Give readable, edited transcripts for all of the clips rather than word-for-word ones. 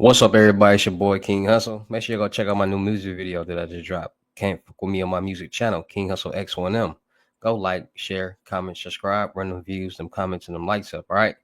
What's up, everybody? It's your boy King Hustle. Make sure you go check out my new music video that I just dropped. Can't fuck with me on my music channel, King Hustle X1M. Go like, share, comment, subscribe, run them views, them comments, and them likes up. All right.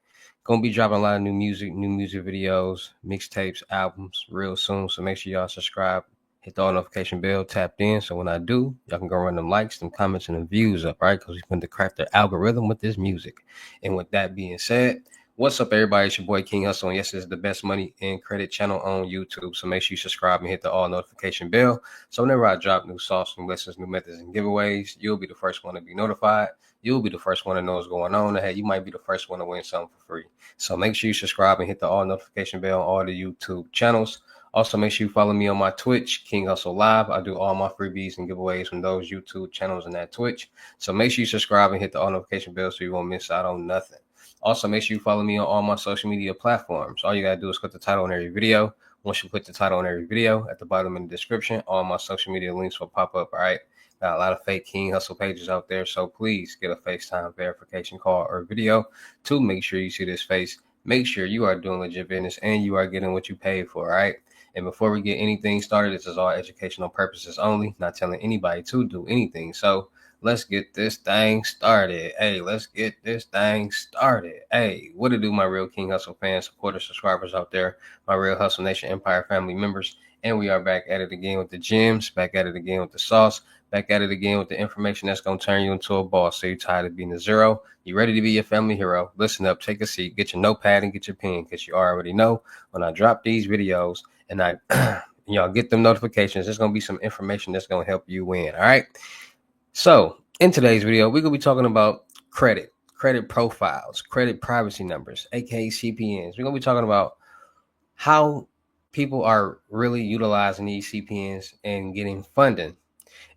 Gonna be dropping a lot of new music videos, mixtapes, albums real soon. So make sure y'all subscribe, hit the all notification bell, tapped in. So when I do, y'all can go run them likes, them comments, and them views up. Right? Because we going to craft the algorithm with this music. And with that being said, what's up, everybody? It's your boy King Hustle, and yes, it's the best money and credit channel on YouTube. So make sure you subscribe and hit the all notification bell. So whenever I drop new sauce, new lessons, new methods, and giveaways, you'll be the first one to be notified. You'll be the first one to know what's going on. Hey, you might be the first one to win something for free. So make sure you subscribe and hit the all notification bell on all the YouTube channels. Also, make sure you follow me on my Twitch, King Hustle Live. I do all my freebies and giveaways from those YouTube channels and that Twitch. So make sure you subscribe and hit the all notification bell so you won't miss out on nothing. Also, make sure you follow me on all my social media platforms. All you got to do is click the title on every video. Once you click the title on every video, at the bottom in the description, all my social media links will pop up, all right? Got a lot of fake King Hustle pages out there, so please get a FaceTime verification call or video to make sure you see this face. Make sure you are doing legit business and you are getting what you paid for, all right? And before we get anything started, this is all educational purposes only, not telling anybody to do anything. So let's get this thing started. Hey, let's get this thing started. Hey, what to do, my real King Hustle fans, supporters, subscribers out there, my real Hustle Nation Empire family members. And we are back at it again with the gems, back at it again with the sauce, back at it again with the information that's going to turn you into a boss. So you're tired of being a zero. You ready to be your family hero? Listen up, take a seat, get your notepad and get your pen, because you already know when I drop these videos and I y'all get them notifications, there's going to be some information that's going to help you win. All right. So in today's video, we're going to be talking about credit profiles, credit privacy numbers, aka CPNs. We're going to be talking about how people are really utilizing these CPNs and getting funding.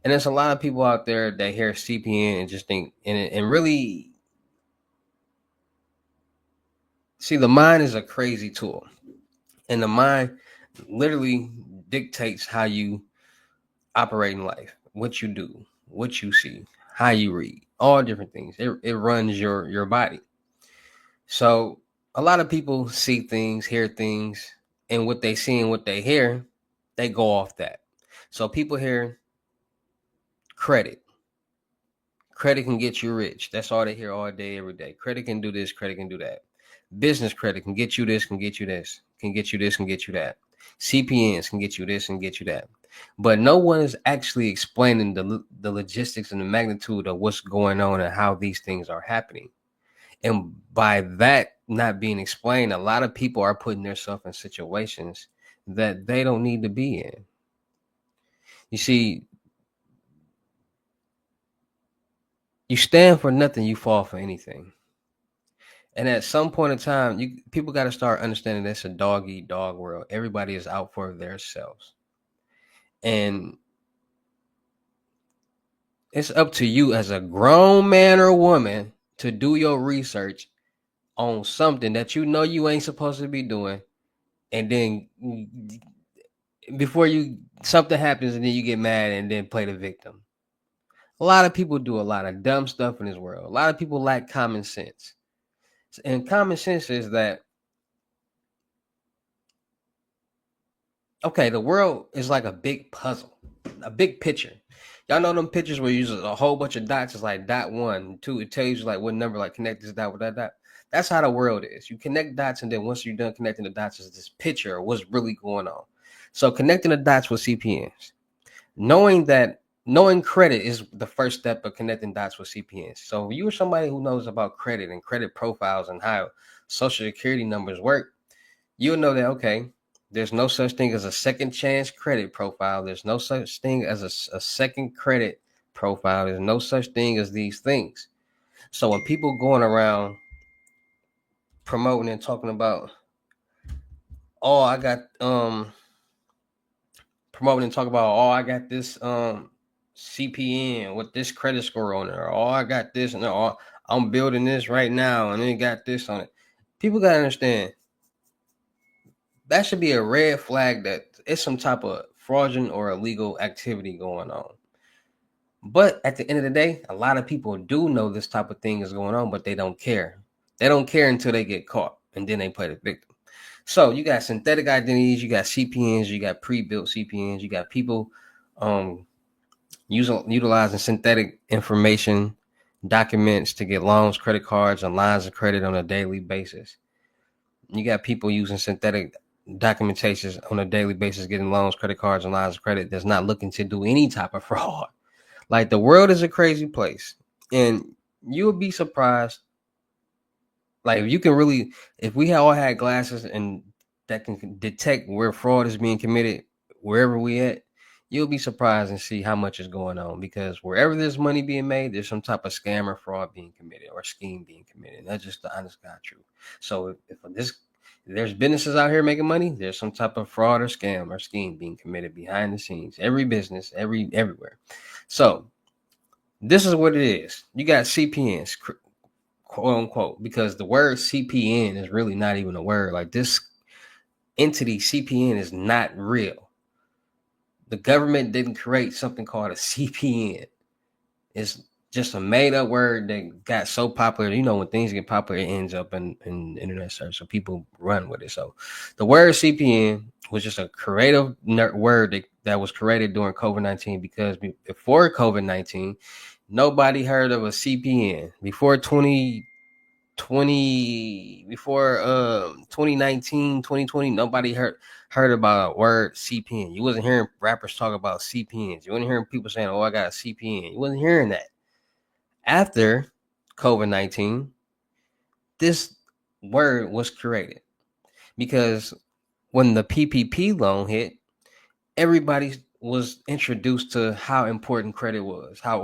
And there's a lot of people out there that hear CPN and just think, and really see, the mind is a crazy tool. And the mind literally dictates how you operate in life, what you do, what you see, how you read, all different things. It runs your body. So a lot of people see things, hear things, and what they see and what they hear, they go off that. So people hear credit. Credit can get you rich. That's all they hear all day, every day. Credit can do this, credit can do that. Business credit can get you this, can get you this, can get you this, can get you that. CPNs can get you this and get you that. But no one is actually explaining the logistics and the magnitude of what's going on and how these things are happening. And by that not being explained, a lot of people are putting themselves in situations that they don't need to be in. You see, you stand for nothing, you fall for anything. And at some point in time, people got to start understanding that's a dog eat dog world. Everybody is out for themselves. And it's up to you as a grown man or woman to do your research on something that you know you ain't supposed to be doing. And then before something happens and then you get mad and then play the victim. A lot of people do a lot of dumb stuff in this world. A lot of people lack common sense. And common sense is that, okay, the world is like a big puzzle, a big picture. Y'all know them pictures where you use a whole bunch of dots. It's like dot 1, 2. It tells you like what number, like connect this dot with that dot. That's how the world is. You connect dots, and then once you're done connecting the dots, is this picture of what's really going on. So connecting the dots with CPNs, knowing credit is the first step of connecting dots with CPNs. So if you are somebody who knows about credit and credit profiles and how social security numbers work, you'll know that, okay, there's no such thing as a second chance credit profile. There's no such thing as a second credit profile. There's no such thing as these things. So when people going around promoting and talking about, oh, I got promoting and talk about, oh, I got this CPN with this credit score on it, or oh, I got this, and oh, I'm building this right now, and it got this on it. People gotta understand that should be a red flag that it's some type of fraudulent or illegal activity going on. But at the end of the day, a lot of people do know this type of thing is going on, but they don't care. They don't care until they get caught, and then they play the victim. So you got synthetic identities, you got CPNs, you got pre-built CPNs, you got people utilizing synthetic information, documents to get loans, credit cards, and lines of credit on a daily basis. You got people using synthetic documentations on a daily basis, getting loans, credit cards, and lines of credit that's not looking to do any type of fraud. Like, the world is a crazy place, and you'll be surprised. Like, if you can really, if we all had glasses and that can detect where fraud is being committed, wherever we at, you'll be surprised and see how much is going on. Because wherever there's money being made, there's some type of scam or fraud being committed or scheme being committed. That's just the honest God truth. So if there's businesses out here making money, there's some type of fraud or scam or scheme being committed behind the scenes. Every business, everywhere. So this is what it is. You got CPNs, quote unquote, because the word CPN is really not even a word. Like, this entity CPN is not real. The government didn't create something called a CPN. It's just a made up word that got so popular. You know, when things get popular, it ends up in internet search, so people run with it. So the word CPN was just a creative word that was created during COVID-19, because before COVID-19, nobody heard of a CPN. Before 2019, 2020, nobody heard about a word CPN. You wasn't hearing rappers talk about CPNs. You wasn't hearing people saying, "Oh, I got a CPN." You wasn't hearing that. After COVID-19, this word was created, because when the PPP loan hit, everybody was introduced to how important credit was, how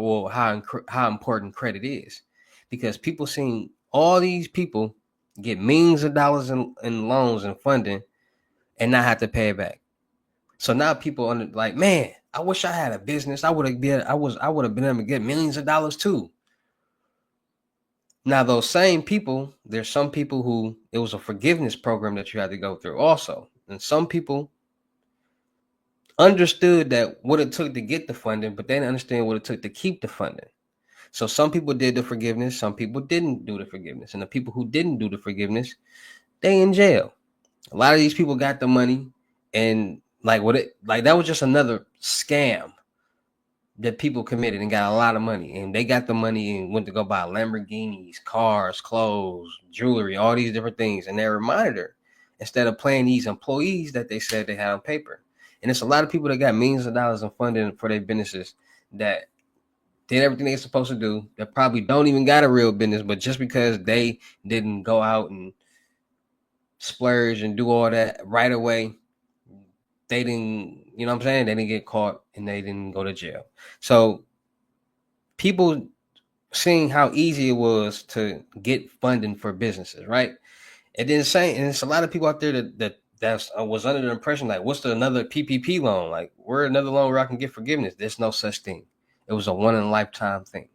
important credit is, because people seen all these people get millions of dollars in loans and funding and not have to pay it back. So now people are like, man, I wish I had a business. I would have been able to get millions of dollars too. Now, those same people, there's some people who it was a forgiveness program that you had to go through also. And some people understood that what it took to get the funding, but they didn't understand what it took to keep the funding. So some people did the forgiveness, some people didn't do the forgiveness. And the people who didn't do the forgiveness, they in jail. A lot of these people got the money, and that was just another scam that people committed and got a lot of money. And they got the money and went to go buy Lamborghinis, cars, clothes, jewelry, all these different things. And they were monitored instead of playing these employees that they said they had on paper. And it's a lot of people that got millions of dollars in funding for their businesses that did everything they're supposed to do, that probably don't even got a real business, but just because they didn't go out and splurge and do all that right away, they didn't, you know what I'm saying? They didn't get caught and they didn't go to jail. So people seeing how easy it was to get funding for businesses, right? And then saying, and it's a lot of people out there that was under the impression, like, what's another PPP loan? Like, where another loan where I can get forgiveness? There's no such thing. It was a one in a lifetime thing.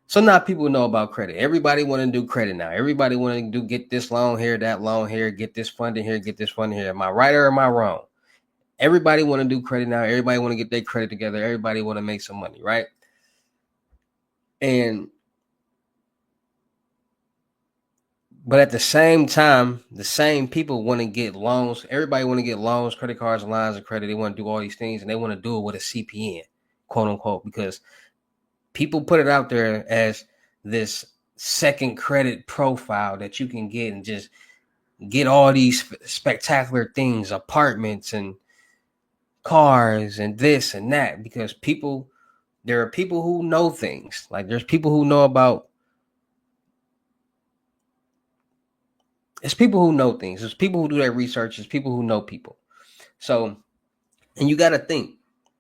So now people know about credit. Everybody want to do credit now. Everybody want to get this loan here, that loan here, get this funding here, get this funding here. Am I right or am I wrong? Everybody want to do credit now. Everybody want to get their credit together. Everybody want to make some money, right? But at the same time, the same people want to get loans. Everybody want to get loans, credit cards, and lines of credit. They want to do all these things, and they want to do it with a CPN, quote unquote, because people put it out there as this second credit profile that you can get and just get all these spectacular things, apartments and cars and this and that, because there are people who know things. Like, there's people who know about, it's people who know things. There's people who do their research. There's people who know people. So, and you got to think,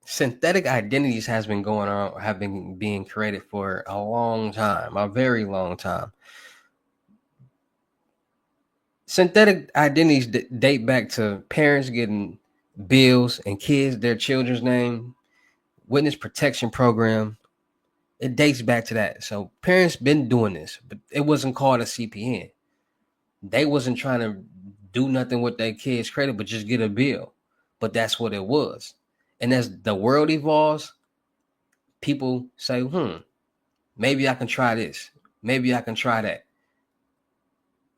synthetic identities have been being created for a long time, a very long time. Synthetic identities date back to parents getting bills and kids, their children's name, witness protection program. It dates back to that. So parents been doing this, but it wasn't called a CPN. They wasn't trying to do nothing with their kids' credit, but just get a bill. But that's what it was. And as the world evolves, people say, maybe I can try this. Maybe I can try that.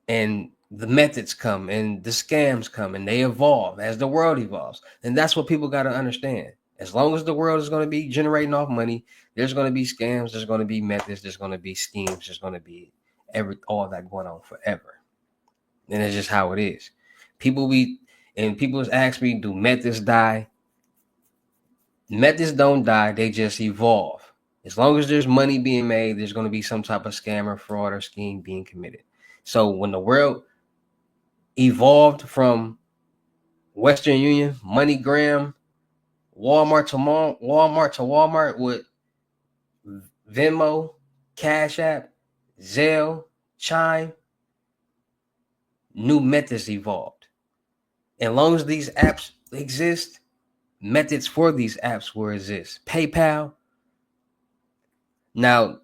And the methods come and the scams come and they evolve as the world evolves. And that's what people got to understand. As long as the world is going to be generating off money, there's going to be scams, there's going to be methods, there's going to be schemes, there's going to be all that going on forever. And it's just how it is. People ask me, do methods die? Methods don't die, they just evolve. As long as there's money being made, there's going to be some type of scam or fraud or scheme being committed. So when the world evolved from Western Union, MoneyGram, Walmart to Walmart with Venmo, Cash App, Zelle, Chime, new methods evolved. And as long as these apps exist, methods for these apps will exist. PayPal. Now,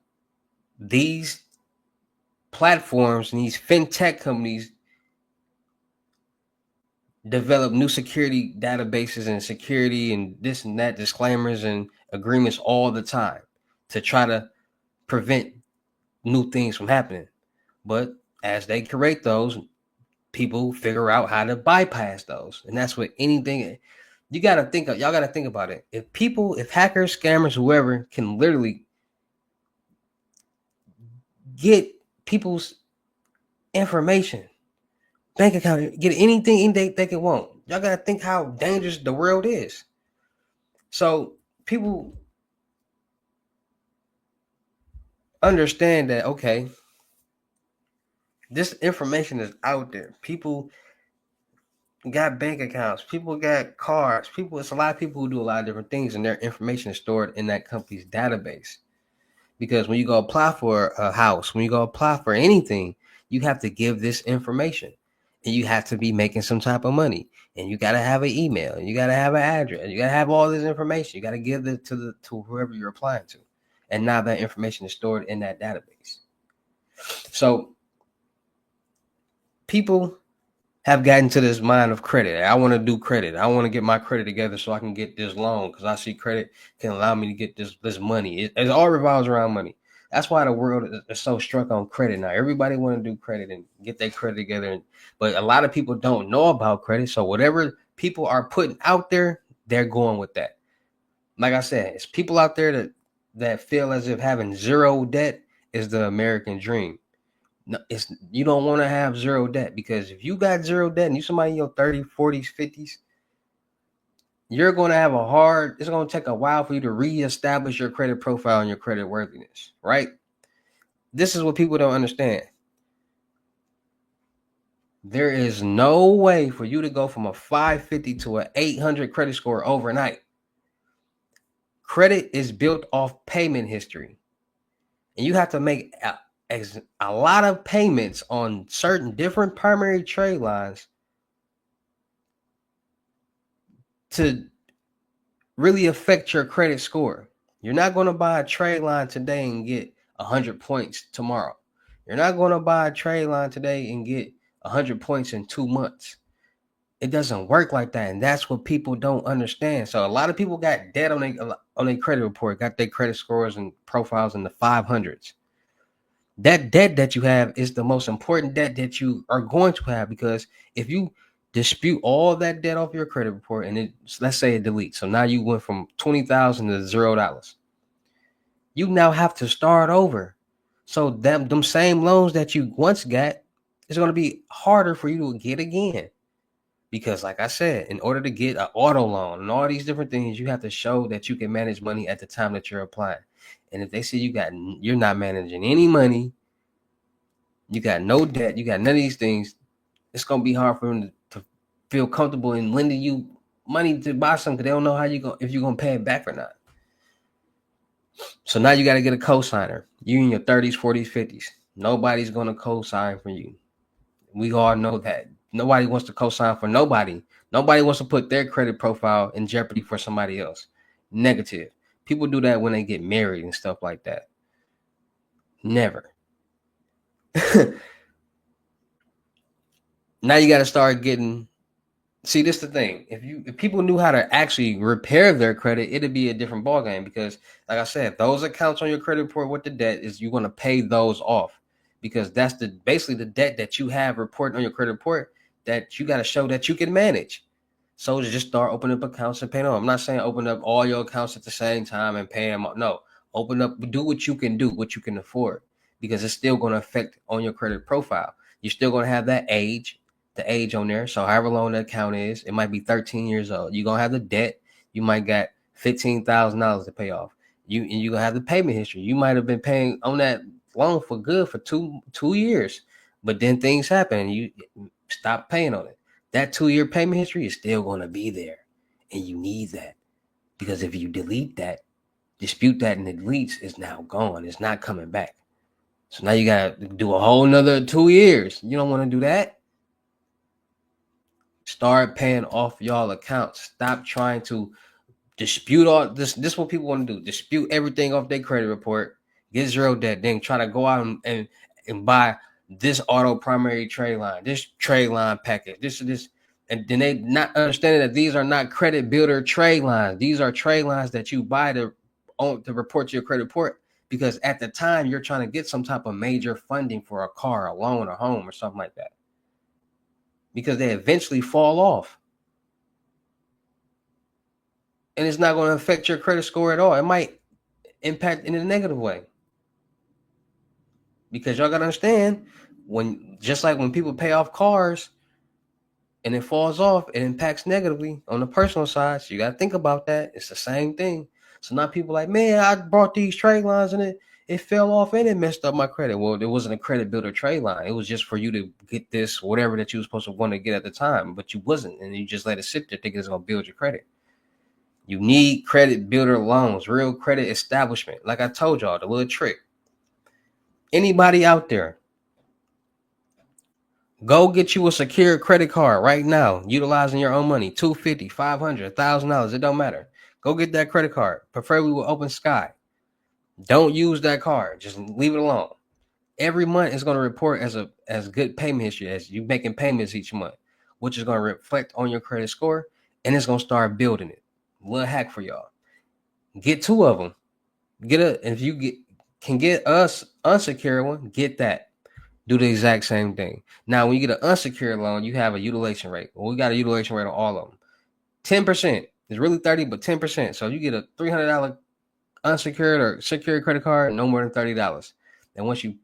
these platforms and these fintech companies develop new security databases and security and this and that, disclaimers and agreements all the time to try to prevent new things from happening. But as they create those, people figure out how to bypass those. And that's what anything y'all got to think about it. If hackers, scammers, whoever can literally get people's information, bank account, get anything they can want. Y'all got to think how dangerous the world is. So people understand that, okay, this information is out there. People got bank accounts. People got cards. It's a lot of people who do a lot of different things, and their information is stored in that company's database. Because when you go apply for a house, when you go apply for anything, you have to give this information. And you have to be making some type of money. And you got to have an email. And you got to have an address. And you got to have all this information. You got to give it to whoever you're applying to. And now that information is stored in that database. So people have gotten to this mind of credit. I want to do credit. I want to get my credit together so I can get this loan because I see credit can allow me to get this money. It all revolves around money. That's why the world is so struck on credit now. Everybody want to do credit and get their credit together. But a lot of people don't know about credit. So whatever people are putting out there, they're going with that. Like I said, it's people out there that feel as if having zero debt is the American dream. No, you don't want to have zero debt, because if you got zero debt and you somebody in your 30s, 40s, 50s, you're going to have it's going to take a while for you to reestablish your credit profile and your credit worthiness, right? This is what people don't understand. There is no way for you to go from a 550 to an 800 credit score overnight. Credit is built off payment history, and you have to make a lot of payments on certain different primary trade lines to really affect your credit score. You're not going to buy a trade line today and get 100 points tomorrow. You're not going to buy a trade line today and get 100 points in 2 months. It doesn't work like that, and that's what people don't understand. So a lot of people got debt on their credit report, got their credit scores and profiles in the 500s. That debt that you have is the most important debt that you are going to have, because if you dispute all that debt off your credit report and let's say it deletes, so now you went from $20,000 to $0, you now have to start over. So them same loans that you once got is going to be harder for you to get again, because like I said, in order to get an auto loan and all these different things, you have to show that you can manage money at the time that you're applying. And if they say you're not managing any money, you got no debt, you got none of these things, it's gonna be hard for them to feel comfortable in lending you money to buy something, because they don't know if you're gonna pay it back or not. So now you got to get a cosigner. You in your 30s, 40s, 50s. Nobody's gonna co-sign for you. We all know that. Nobody wants to co-sign for nobody. Nobody wants to put their credit profile in jeopardy for somebody else. Negative. People do that when they get married and stuff like that. Never. Now you got to start getting. See, this is the thing. If people knew how to actually repair their credit, it'd be a different ballgame. Because, like I said, those accounts on your credit report with the debt is you're going to pay those off. because that's basically the debt that you have reporting on your credit report that you got to show that you can manage. So to just start opening up accounts and paying them. I'm not saying open up all your accounts at the same time and pay them. No, open up, do what you can do, what you can afford, because it's still going to affect on your credit profile. You're still going to have that the age on there. So however long the account is, it might be 13 years old. You're going to have the debt. You might got $15,000 to pay off. You're going to have the payment history. You might have been paying on that loan for good for two years, but then things happen and you stop paying on it. That 2-year payment history is still going to be there. And you need that. Because if you delete that, dispute that and it deletes, it's now gone. It's not coming back. So now you got to do a whole nother 2 years. You don't want to do that. Start paying off y'all accounts. Stop trying to dispute all this. This is what people want to do. Dispute everything off their credit report. Get zero debt. Then try to go out and buy this auto primary trade line, this trade line package, this. And then they not understanding that these are not credit builder trade lines. These are trade lines that you buy to report to your credit report, because at the time you're trying to get some type of major funding for a car, a loan, a home, or something like that. Because they eventually fall off. And it's not going to affect your credit score at all. It might impact in a negative way. Because y'all got to understand, just like when people pay off cars and it falls off, it impacts negatively on the personal side. So you got to think about that. It's the same thing. So now people like, man, I bought these trade lines and it fell off and it messed up my credit. Well, it wasn't a credit builder trade line. It was just for you to get this, whatever that you were supposed to want to get at the time, but you wasn't. And you just let it sit there thinking it's going to build your credit. You need credit builder loans, real credit establishment. Like I told y'all, the little trick. Anybody out there, go get you a secure credit card right now, utilizing your own money, $250, $500, $1,000. It don't matter. Go get that credit card, preferably with Open Sky. Don't use that card. Just leave it alone. Every month it's going to report as good payment history, as you making payments each month, which is going to reflect on your credit score, and it's going to start building it. Little hack for y'all. Get 2 of them. If you can get us unsecured one, get that. Do the exact same thing. Now, when you get an unsecured loan, you have a utilization rate. Well, we got a utilization rate on all of them. 10%. It's really 30, but 10%. So you get a $300 unsecured or secured credit card, no more than $30. And once you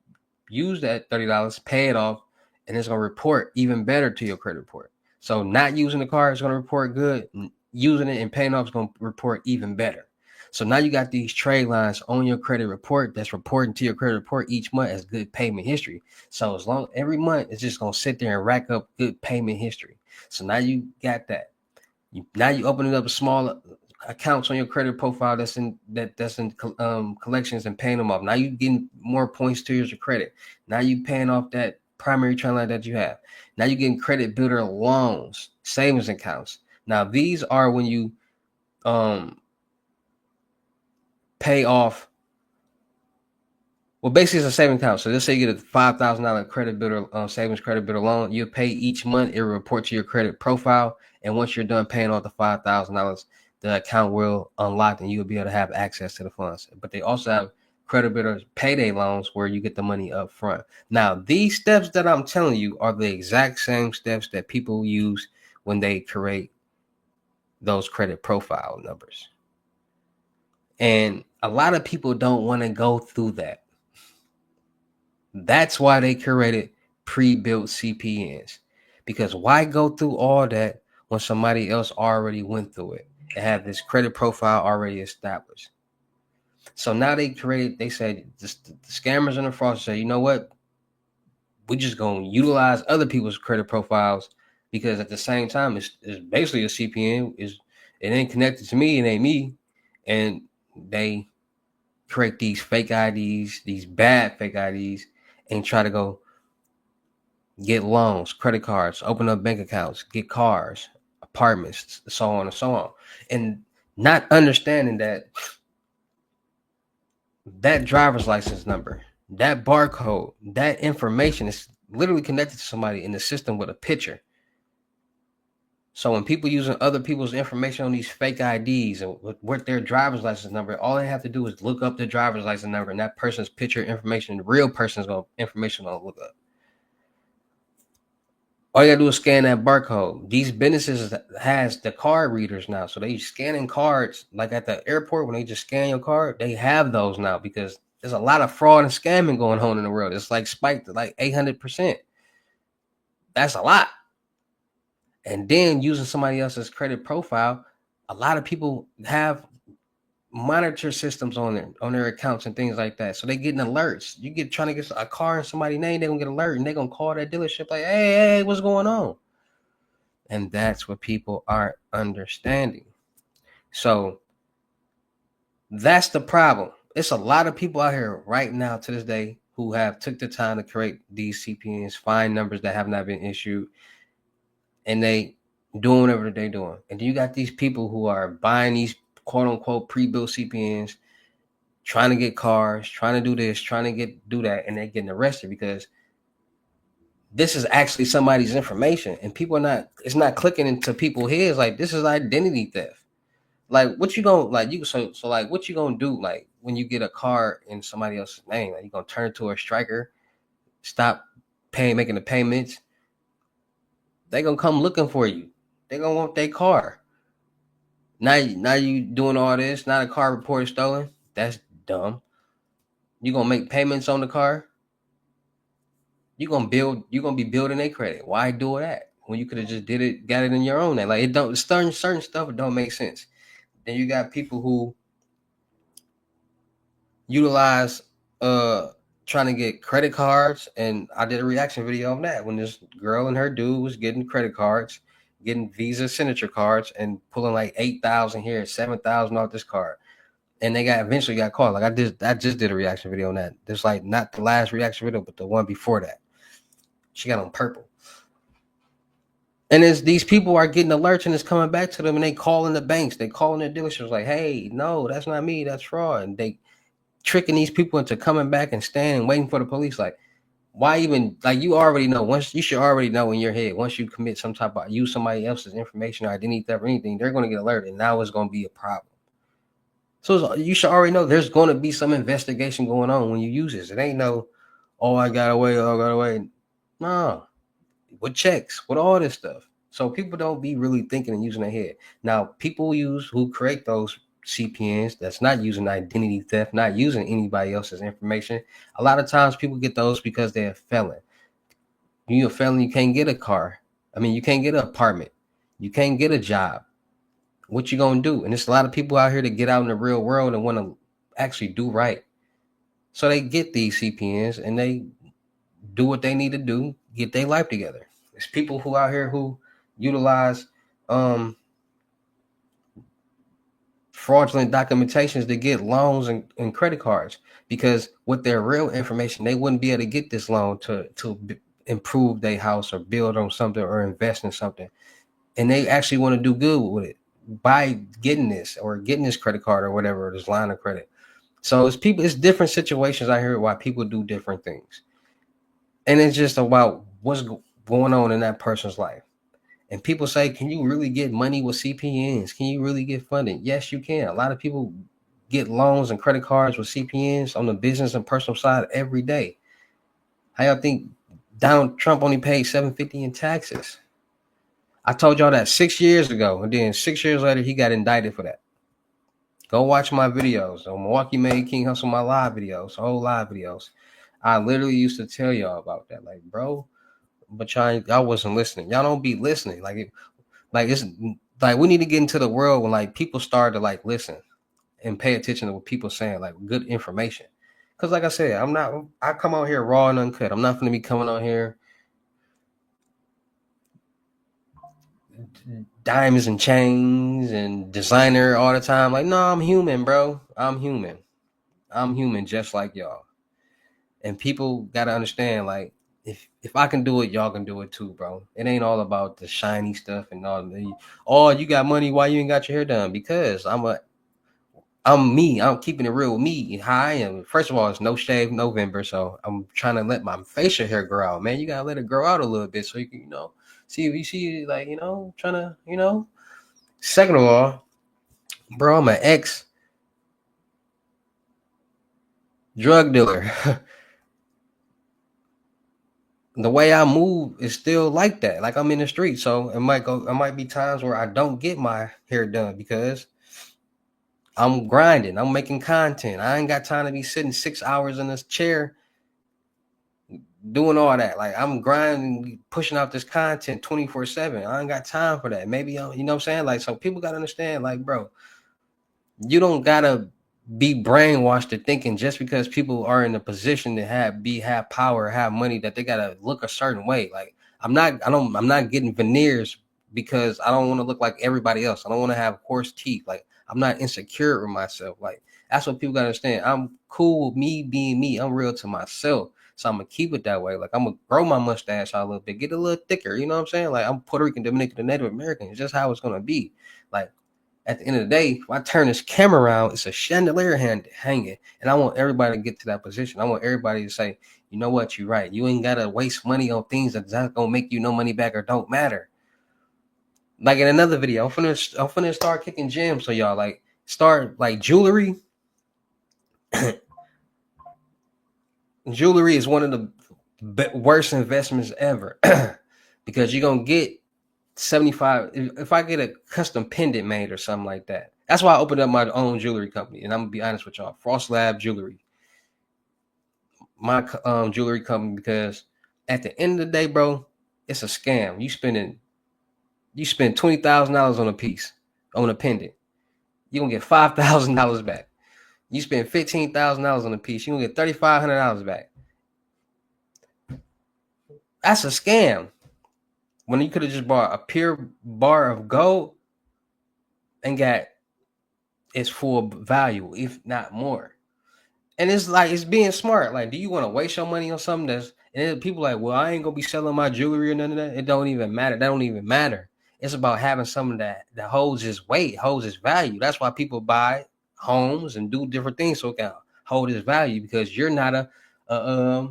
use that $30, pay it off, and it's going to report even better to your credit report. So not using the card is going to report good. Using it and paying off is going to report even better. So now you got these trade lines on your credit report that's reporting to your credit report each month as good payment history. So as long every month, it's just going to sit there and rack up good payment history. So now you got that. Now you opening up small accounts on your credit profile that's in collections and paying them off. Now you getting more points to your credit. Now you paying off that primary trade line that you have. Now you're getting credit builder loans, savings accounts. Now these are when you pay off. Well, basically it's a savings account. So let's say you get a $5,000 credit builder savings credit builder loan. You pay each month. It will report to your credit profile, and once you're done paying off the $5,000, the account will unlock and you'll be able to have access to the funds. But they also have credit builder payday loans where you get the money up front. Now, these steps that I'm telling you are the exact same steps that people use when they create those credit profile numbers. And a lot of people don't want to go through that. That's why they created pre-built CPNs. Because why go through all that when somebody else already went through it and have this credit profile already established? So now they said the scammers and the fraudsters say, you know what? We're just going to utilize other people's credit profiles, because at the same time, it's basically a CPN. It ain't connected to me. It ain't me. And they create these fake IDs, these bad fake IDs, and try to go get loans, credit cards, open up bank accounts, get cars, apartments, so on and so on. And not understanding that driver's license number, that barcode, that information is literally connected to somebody in the system with a picture. So when people using other people's information on these fake IDs and what their driver's license number, all they have to do is look up the driver's license number, and that person's picture information, the real person's information gonna look up. All you gotta do is scan that barcode. These businesses has the card readers now, so they scanning cards like at the airport when they just scan your card. They have those now because there's a lot of fraud and scamming going on in the world. It's like spiked to like 800%. That's a lot. And then using somebody else's credit profile, a lot of people have monitor systems on their accounts and things like that. So they getting alerts. You get trying to get a car in somebody's name, they're gonna get alert and they're gonna call that dealership like, hey, what's going on? And that's what people aren't understanding. So that's the problem. It's a lot of people out here right now to this day who have took the time to create these CPNs, find numbers that have not been issued, and they doing whatever they're doing. And then you got these people who are buying these quote unquote pre-built CPNs, trying to get cars, trying to do this, trying to do that, and they're getting arrested because this is actually somebody's information, and people are not. It's not clicking into people's heads like this is identity theft. Like what you gonna like you so like what you gonna do like when you get a car in somebody else's name? Like you gonna turn to a striker, stop making the payments. They gonna come looking for you. They gonna want their car. Now you doing all this. Now the car reported stolen. That's dumb. You gonna make payments on the car. You're gonna be building a credit. Why do that when you could have just got it in your own name? Like it don't certain stuff don't make sense. Then you got people who utilize trying to get credit cards, and I did a reaction video on that when this girl and her dude was getting credit cards, getting Visa signature cards, and pulling like 8,000 here, 7,000 off this card. And they eventually got caught. Like I just did a reaction video on that. There's like not the last reaction video, but the one before that. She got on purple. And as these people are getting alerts and it's coming back to them and they calling the banks, they calling their dealerships like, hey, no, that's not me, that's fraud. And they tricking these people into coming back and staying and waiting for the police. Like, why even like you already know you should already know in your head once you commit some type of use somebody else's information or identity theft or anything, they're gonna get alerted and now it's gonna be a problem. So you should already know there's gonna be some investigation going on when you use this. It ain't no, oh I got away. No. With checks, with all this stuff. So people don't be really thinking and using their head. Now, people who create those CPNs that's not using identity theft, not using anybody else's information. A lot of times people get those because they're a felon. You're a felon, you can't get a car. I mean, you can't get an apartment. You can't get a job. What you gonna do? And there's a lot of people out here that get out in the real world and want to actually do right. So they get these CPNs and they do what they need to do, get their life together. There's people who out here who utilize fraudulent documentations to get loans and credit cards because with their real information, they wouldn't be able to get this loan to improve their house or build on something or invest in something. And they actually want to do good with it by getting this or getting this credit card or whatever, this line of credit. So it's different situations out here why people do different things. And it's just about what's going on in that person's life. And people say, can you really get money with CPNs? Can you really get funding? Yes, you can. A lot of people get loans and credit cards with CPNs on the business and personal side every day. How y'all think Donald Trump only paid $750 in taxes? I told y'all that 6 years ago, and then 6 years later, he got indicted for that. Go watch my videos on Milwaukee Made King Hussle, my live videos, whole live videos. I literally used to tell y'all about that. Like, bro, but y'all wasn't listening. Y'all don't be listening. It's like we need to get into the world when like people start to like listen and pay attention to what people saying, like good information. Because like I said, I come on here raw and uncut. I'm not going to be coming on here diamonds and chains and designer all the time. Like, no, I'm human, bro. I'm human. I'm human just like y'all. And people got to understand, like, if I can do it, y'all can do it too, bro. It ain't all about the shiny stuff and all the, oh, you got money, why you ain't got your hair done? Because I'm me. I'm keeping it real with me. How I am. First of all, it's no shave November, so I'm trying to let my facial hair grow out. Man, you gotta let it grow out a little bit so you can, See if you see, like, trying to. Second of all, bro, I'm an ex drug dealer. The way I move is still like that. Like, I'm in the street, so it might be times where I don't get my hair done because I'm grinding. I'm making content. I ain't got time to be sitting 6 hours in this chair doing all that. Like, I'm grinding, pushing out this content 24/7. I ain't got time for that. Maybe you know what I'm saying? Like, so people gotta understand, like, bro, you don't gotta be brainwashed to thinking just because people are in a position to have power, have money, that they gotta look a certain way. Like, I'm not getting veneers because I don't want to look like everybody else. I don't want to have coarse teeth. Like, I'm not insecure with myself. Like, that's what people gotta understand. I'm cool with me being me. I'm real to myself. So I'm gonna keep it that way. Like, I'm gonna grow my mustache out a little bit, get a little thicker. You know what I'm saying? Like, I'm Puerto Rican, Dominican, and Native American. It's just how it's gonna be. Like, at the end of the day, if I turn this camera around, it's a chandelier hanging. And I want everybody to get to that position. I want everybody to say, you know what, you're right. You ain't got to waste money on things that's not going to make you no money back or don't matter. Like, in another video, I'm finna start kicking gems. So y'all, like, start, like, jewelry. Jewelry is one of the worst investments ever because you're going to get 75. If I get a custom pendant made or something like that. That's why I opened up my own jewelry company. And I'm gonna be honest with y'all, Frost Lab Jewelry, my jewelry company, because at the end of the day, bro, it's a scam. You spend $20,000 on a piece, on a pendant, you're gonna get $5,000 back. You spend $15,000 on a piece, you're gonna get $3,500 back. That's a scam. When you could have just bought a pure bar of gold and got its full value, if not more. And it's like, it's being smart. Like, do you want to waste your money on something that's, and then people like, well, I ain't gonna be selling my jewelry or none of that. It don't even matter. That don't even matter. It's about having something that holds its weight, holds its value. That's why people buy homes and do different things so it can hold its value, because you're not a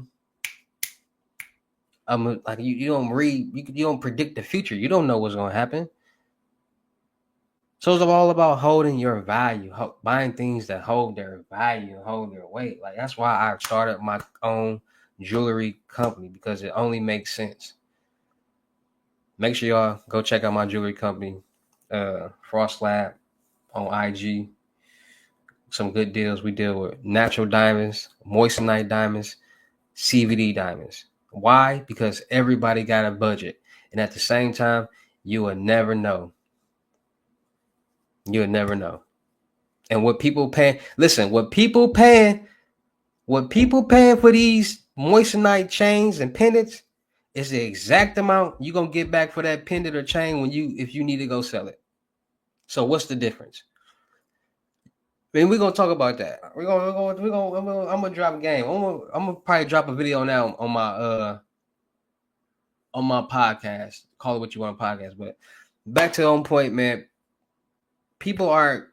like, you don't read, you don't predict the future. You don't know what's gonna happen. So it's all about holding your value, buying things that hold their value and hold their weight. Like, that's why I started my own jewelry company, because it only makes sense. Make sure y'all go check out my jewelry company, Frost Lab on IG. Some good deals. We deal with natural diamonds, moissanite diamonds, CVD diamonds. Why? Because everybody got a budget. And at the same time, you will never know. You'll never know. And what people pay, listen, what people paying for these moissanite chains and pendants is the exact amount you're gonna get back for that pendant or chain if you need to go sell it. So what's the difference? I mean, we're gonna talk about that. I'm gonna drop a game. I'm gonna probably drop a video now on my podcast. Call it what you want, podcast. But back to on point, man. People aren't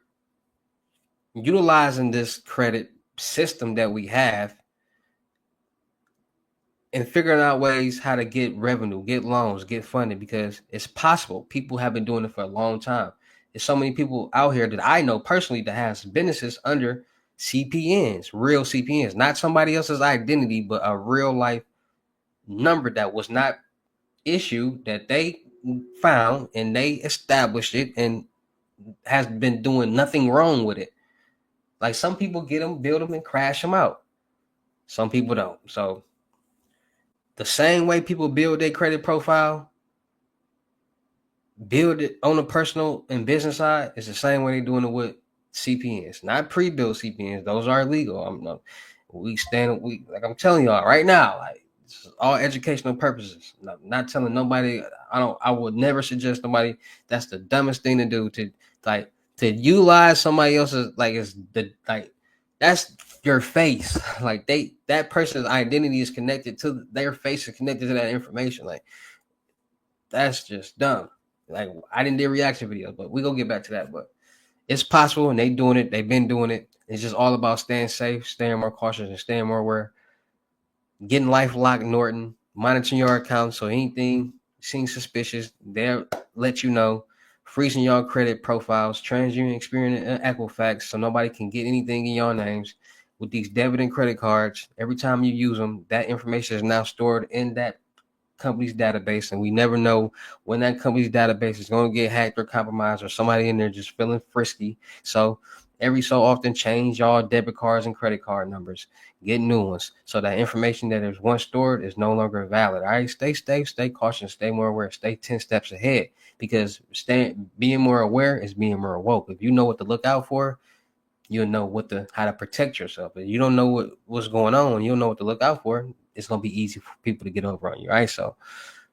utilizing this credit system that we have and figuring out ways how to get revenue, get loans, get funding, because it's possible. People have been doing it for a long time. There's so many people out here that I know personally that has businesses under CPNs, real CPNs, not somebody else's identity, but a real life number that was not issued, that they found and they established it and has been doing nothing wrong with it. Like, some people get them, build them, and crash them out. Some people don't. So the same way people build their credit profile, build it on the personal and business side, is the same way they're doing it with CPNs. Not pre-built CPNs; those are illegal. Like I'm telling y'all right now, like, this is all educational purposes. Not telling nobody. I would never suggest nobody. That's the dumbest thing to do. To utilize somebody else's, like, is the, like, that's your face. Like, that person's identity is connected to their face, is connected to that information. Like, that's just dumb. Like, I didn't do reaction videos, but we gonna get back to that. But it's possible, and they doing it. They've been doing it. It's just all about staying safe, staying more cautious, and staying more aware. Getting LifeLock Norton, monitoring your account, so anything seem suspicious, they'll let you know. Freezing your credit profiles, transferring Experian and Equifax, so nobody can get anything in your names. With these debit and credit cards, every time you use them, that information is now stored in that company's database, and we never know when that company's database is going to get hacked or compromised, or somebody in there just feeling frisky. So every so often, change y'all debit cards and credit card numbers, get new ones, so that information that is once stored is no longer valid. All right, stay safe, stay cautious, stay more aware, stay 10 steps ahead, because being more aware is being more woke. If you know what to look out for, you'll know how to protect yourself. If you don't know what's going on, you'll know what to look out for. It's gonna be easy for people to get over on you, right? So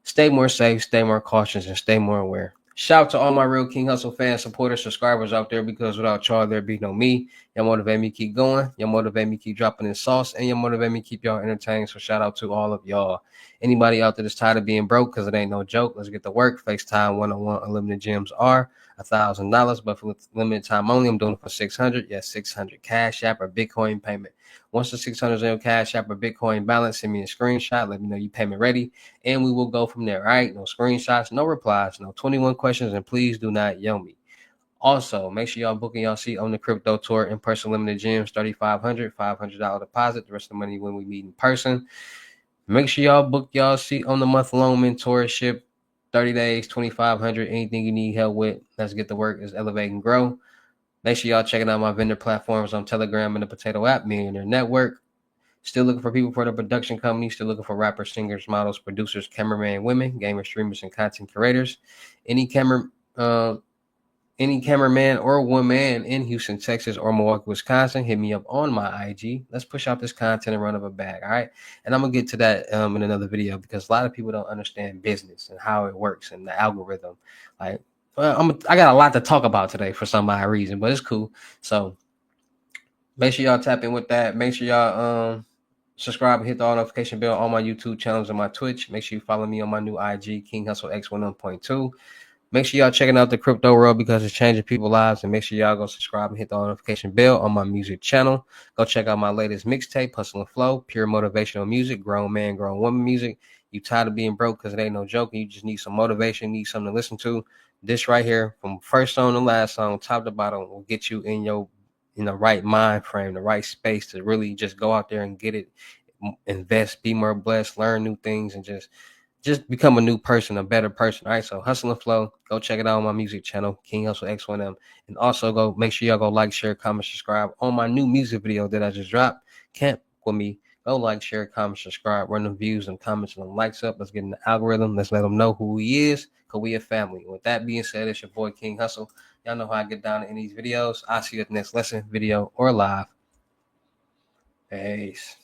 stay more safe, stay more cautious, and stay more aware. Shout out to all my real King Hustle fans, supporters, subscribers out there, because without y'all, there'd be no me. Y'all motivate me to keep going. Y'all motivate me to keep dropping in sauce, and y'all motivate me to keep y'all entertained. So shout out to all of y'all. Anybody out there that's tired of being broke, because it ain't no joke, let's get to work. FaceTime one-on-one unlimited gems are $1,000, but for limited time only, I'm doing it for 600. Yes, 600 Cash App or Bitcoin payment. Once the 600 is in your Cash App or Bitcoin balance, send me a screenshot. Let me know you payment ready, and we will go from there. All right, no screenshots, no replies, no 21 questions, and please do not yell me. Also, make sure y'all booking y'all seat on the crypto tour in person. Limited gems, $3,500, $500 deposit. The rest of the money when we meet in person. Make sure y'all book y'all seat on the month-long mentorship, 30 days, 2,500. Anything you need help with, let's get to work. Is elevate and grow. Make sure y'all checking out my vendor platforms on Telegram and the Potato App, Millionaire Network. Still looking for people for the production company. Still looking for rappers, singers, models, producers, cameraman, women, gamers, streamers, and content creators. Any camera, uh, any cameraman or woman in Houston, Texas, or Milwaukee, Wisconsin, hit me up on my IG. Let's push out this content and run up a bag. All right. And I'm gonna get to that in another video, because a lot of people don't understand business and how it works and the algorithm. Like, I got a lot to talk about today for some odd reason, but it's cool. So make sure y'all tap in with that. Make sure y'all subscribe and hit the all notification bell on my YouTube channels and my Twitch. Make sure you follow me on my new IG, King Hustle X11.2. Make sure y'all checking out the crypto world, because it's changing people's lives. And make sure y'all go subscribe and hit the notification bell on my music channel. Go check out my latest mixtape, Hustle and Flow, pure motivational music, grown man, grown woman music. You tired of being broke, because it ain't no joke, and you just need some motivation, need something to listen to. This right here, from first song to last song, top to bottom, will get you in the right mind frame, the right space to really just go out there and get it, invest, be more blessed, learn new things, and just become a new person, a better person. All right, so Hustle and Flow, go check it out on my music channel, King Hustle X1M. And also go make sure y'all go like, share, comment, subscribe on my new music video that I just dropped. Camp with me. Go like, share, comment, subscribe, run them views and comments and them likes up. Let's get in the algorithm. Let's let them know who he is, because we a family. With that being said, it's your boy King Hustle. Y'all know how I get down in these videos. I'll see you at the next lesson, video, or live. Peace.